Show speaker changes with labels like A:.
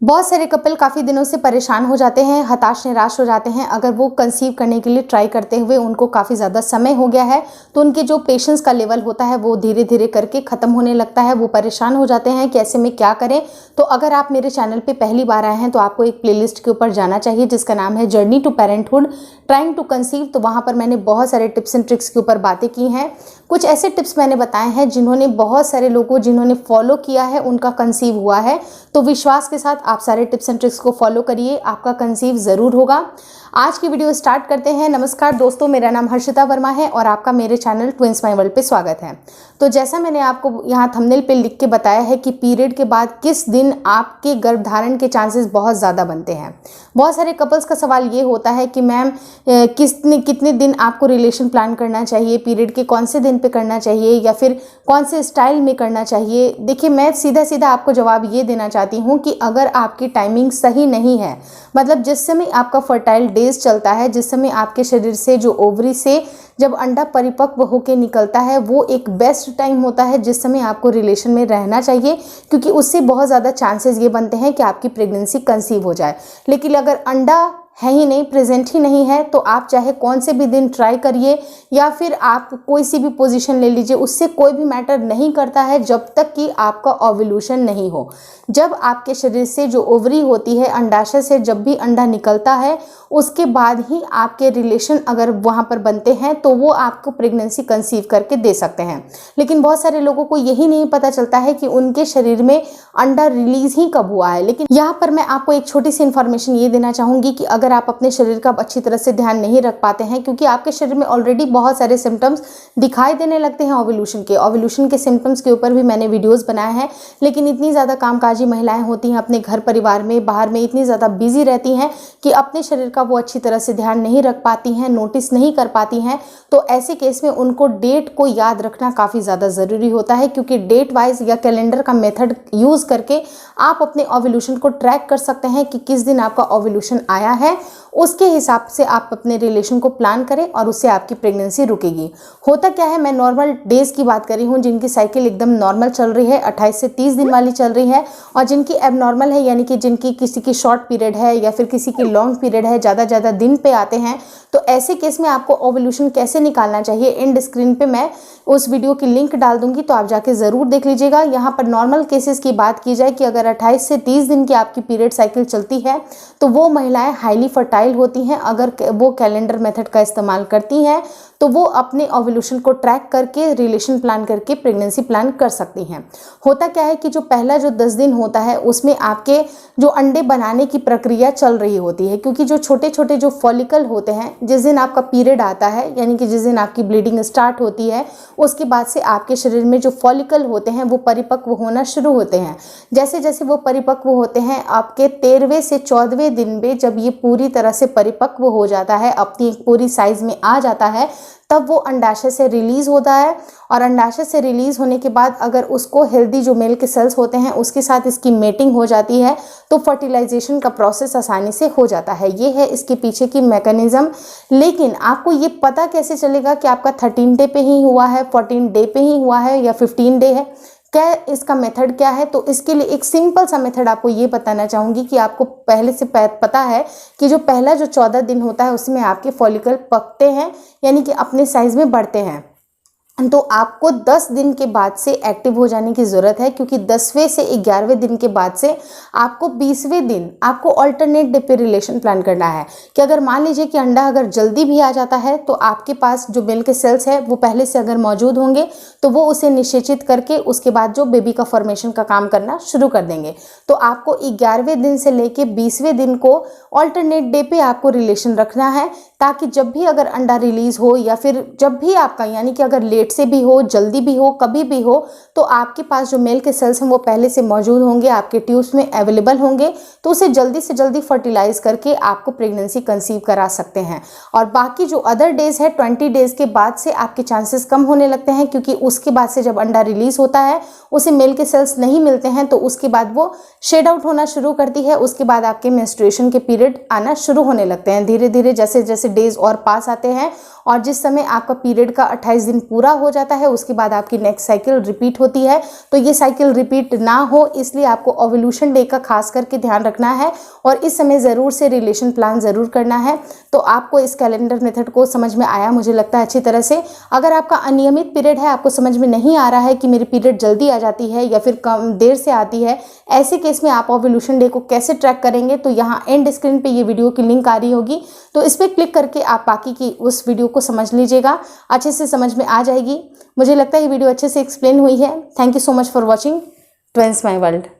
A: बहुत सारे कपल काफ़ी दिनों से परेशान हो जाते हैं, हताश निराश हो जाते हैं। अगर वो कंसीव करने के लिए ट्राई करते हुए उनको काफ़ी ज़्यादा समय हो गया है तो उनके जो पेशेंस का लेवल होता है वो धीरे धीरे करके ख़त्म होने लगता है। वो परेशान हो जाते हैं कि ऐसे में क्या करें। तो अगर आप मेरे चैनल पे पहली बार आए हैं तो आपको एक प्लेलिस्ट के ऊपर जाना चाहिए जिसका नाम है journey to parenthood trying to conceive. तो वहाँ पर मैंने बहुत सारे टिप्स एंड ट्रिक्स के ऊपर बातें की हैं। कुछ ऐसे टिप्स मैंने बताए हैं जिन्होंने बहुत सारे लोगों जिन्होंने फॉलो किया है उनका कंसीव हुआ है। तो विश्वास के साथ आप सारे टिप्स एंड ट्रिक्स को फॉलो करिए, आपका कंसीव ज़रूर होगा। आज की वीडियो स्टार्ट करते हैं। नमस्कार दोस्तों, मेरा नाम हर्षिता वर्मा है और आपका मेरे चैनल ट्विंस माय वर्ल्ड पे स्वागत है। तो जैसा मैंने आपको यहाँ थंबनेल पे लिख के बताया है कि पीरियड के बाद किस दिन आपके गर्भधारण के चांसेस बहुत ज़्यादा बनते हैं। बहुत सारे कपल्स का सवाल ये होता है कि मैम कितने दिन आपको रिलेशन प्लान करना चाहिए, पीरियड के कौन से दिन पे करना चाहिए या फिर कौन से स्टाइल में करना चाहिए। देखिए, मैं सीधा सीधा आपको जवाब ये देना चाहती हूँ कि अगर आपकी टाइमिंग सही नहीं है, मतलब जिस समय आपका फर्टाइल डेज चलता है, जिस समय आपके शरीर से जो ओवरी से जब अंडा परिपक्व होकर निकलता है, वो एक बेस्ट टाइम होता है जिस समय आपको रिलेशन में रहना चाहिए, क्योंकि उससे बहुत ज़्यादा चांसेस ये बनते हैं कि आपकी प्रेगनेंसी कंसीव हो जाए। लेकिन अगर अंडा है ही नहीं, प्रेजेंट ही नहीं है, तो आप चाहे कौन से भी दिन ट्राई करिए या फिर आप कोई सी भी पोजीशन ले लीजिए, उससे कोई भी मैटर नहीं करता है जब तक कि आपका ओव्यूलेशन नहीं हो। जब आपके शरीर से जो ओवरी होती है, अंडाशय से जब भी अंडा निकलता है, उसके बाद ही आपके रिलेशन अगर वहाँ पर बनते हैं तो वो आपको प्रेगनेंसी कंसीव करके दे सकते हैं। लेकिन बहुत सारे लोगों को यही नहीं पता चलता है कि उनके शरीर में अंडा रिलीज ही कब हुआ है। लेकिन यहाँ पर मैं आपको एक छोटी सी इन्फॉर्मेशन ये देना चाहूँगी कि अगर आप अपने शरीर का अच्छी तरह से ध्यान नहीं रख पाते हैं, क्योंकि आपके शरीर में ऑलरेडी बहुत सारे सिम्टम्स दिखाई देने लगते हैं ओव्यूलेशन के सिम्टम्स के ऊपर भी मैंने वीडियोस बनाए हैं। लेकिन इतनी ज़्यादा कामकाजी महिलाएं होती हैं, अपने घर परिवार में बाहर में इतनी ज़्यादा बिजी रहती हैं कि अपने शरीर का वो अच्छी तरह से ध्यान नहीं रख पाती हैं, नोटिस नहीं कर पाती हैं। तो ऐसे केस में उनको डेट को याद रखना काफ़ी ज़्यादा ज़रूरी होता है, क्योंकि डेट वाइज या कैलेंडर का मेथड यूज़ करके आप अपने ओव्यूलेशन को ट्रैक कर सकते हैं कि किस दिन आपका ओव्यूलेशन आया है। उसके हिसाब से आप अपने रिलेशन को प्लान करें और उससे आपकी प्रेगनेंसी रुकेगी। होता क्या है, मैं नॉर्मल डेज की बात कर रही हूँ, जिनकी साइकिल एकदम नॉर्मल चल रही है, 28 से 30 दिन वाली चल रही है, और जिनकी एबनॉर्मल है, यानी कि जिनकी किसी की शॉर्ट पीरियड है या फिर किसी की लॉन्ग पीरियड है, ज़्यादा दिन पे आते हैं। तो ऐसे केस में आपको ओव्यूलेशन कैसे निकालना चाहिए, एंड स्क्रीन पे मैं उस वीडियो की लिंक डाल दूंगी, तो आप जाके ज़रूर देख लीजिएगा। यहाँ पर नॉर्मल केसेस की बात की जाए कि अगर 28 से 30 दिन की आपकी पीरियड साइकिल चलती है तो वो महिलाएं हाईली फर्टाइल होती हैं। अगर वो कैलेंडर मेथड का इस्तेमाल करती हैं तो वो अपने ओव्यूलेशन को ट्रैक करके रिलेशन प्लान करके प्रेगनेंसी प्लान कर सकती हैं। होता क्या है कि जो पहला जो 10 दिन होता है उसमें आपके जो अंडे बनाने की प्रक्रिया चल रही होती है, क्योंकि जो छोटे छोटे जो फॉलिकल होते हैं, जिस दिन आपका पीरियड आता है, यानी कि जिस दिन आपकी ब्लीडिंग स्टार्ट होती है, उसके बाद से आपके शरीर में जो फॉलिकल होते हैं वो परिपक्व होना शुरू होते हैं। जैसे जैसे वो परिपक्व होते हैं, आपके 13वें से 14वें दिन में जब ये पूरी तरह से परिपक्व हो जाता है, अपनी एक पूरी साइज में आ जाता है, तब वो अंडाशय से रिलीज होता है। और अंडाशय से रिलीज होने के बाद अगर उसको हेल्दी जो मेल के सेल्स होते हैं उसके साथ इसकी मेटिंग हो जाती है तो फर्टिलाइजेशन का प्रोसेस आसानी से हो जाता है। ये है इसके पीछे की मैकेनिज्म। लेकिन आपको ये पता कैसे चलेगा कि आपका 13 डे पे ही हुआ है, 14 डे पे ही हुआ है या 15 डे है, क्या इसका मेथड क्या है? तो इसके लिए एक सिंपल सा मेथड आपको ये बताना चाहूँगी कि आपको पहले से पता है कि जो पहला जो 14 दिन होता है उसमें आपके फॉलिकल पकते हैं, यानी कि अपने साइज में बढ़ते हैं। तो आपको 10 दिन के बाद से एक्टिव हो जाने की ज़रूरत है, क्योंकि 10वें से 11वें दिन के बाद से आपको 20वें दिन आपको अल्टरनेट डे पे रिलेशन प्लान करना है। कि अगर मान लीजिए कि अंडा अगर जल्दी भी आ जाता है तो आपके पास जो मेल के सेल्स है वो पहले से अगर मौजूद होंगे तो वो उसे निषेचित करके उसके बाद जो बेबी का फॉर्मेशन का काम करना शुरू कर देंगे। तो आपको 11वें दिन से लेके 20वें दिन को अल्टरनेट डे पे आपको रिलेशन रखना है, ताकि जब भी अगर अंडा रिलीज हो या फिर जब भी आपका, यानी कि अगर लेट से भी हो, जल्दी भी हो, कभी भी हो, तो आपके पास जो मेल के सेल्स हैं वो पहले से मौजूद होंगे, आपके ट्यूब्स में अवेलेबल होंगे, तो उसे जल्दी से जल्दी फर्टिलाइज करके आपको प्रेगनेंसी कंसीव करा सकते हैं। और बाकी जो अदर डेज है, 20 डेज के बाद से आपके चांसेस कम होने लगते हैं, क्योंकि उसके बाद से जब अंडा रिलीज होता है उसे मेल के सेल्स नहीं मिलते हैं, तो उसके बाद वो शेड आउट होना शुरू करती है। उसके बाद आपके मेंस्ट्रुएशन के पीरियड आना शुरू होने लगते हैं। धीरे धीरे जैसे जैसे से डेज और पास आते हैं और जिस समय आपका पीरियड का 28 दिन पूरा हो जाता है उसके बाद आपकी नेक्स्ट साइकिल रिपीट होती है। तो ये साइकिल रिपीट ना हो इसलिए आपको ओव्यूलेशन डे का खास करके ध्यान रखना है और इस समय ज़रूर से रिलेशन प्लान ज़रूर करना है। तो आपको इस कैलेंडर मेथड को समझ में आया मुझे लगता है अच्छी तरह से। अगर आपका अनियमित पीरियड है, आपको समझ में नहीं आ रहा है कि मेरी पीरियड जल्दी आ जाती है या फिर कम देर से आती है, ऐसे केस में आप ओव्यूलेशन डे को कैसे ट्रैक करेंगे, तो यहाँ एंड स्क्रीन पे ये वीडियो की लिंक आ रही होगी, तो इस पर क्लिक करके आप बाकी की उस वीडियो को समझ लीजिएगा, अच्छे से समझ में आ जाएगी। मुझे लगता है ये वीडियो अच्छे से एक्सप्लेन हुई है। Thank you so much for watching twins my world.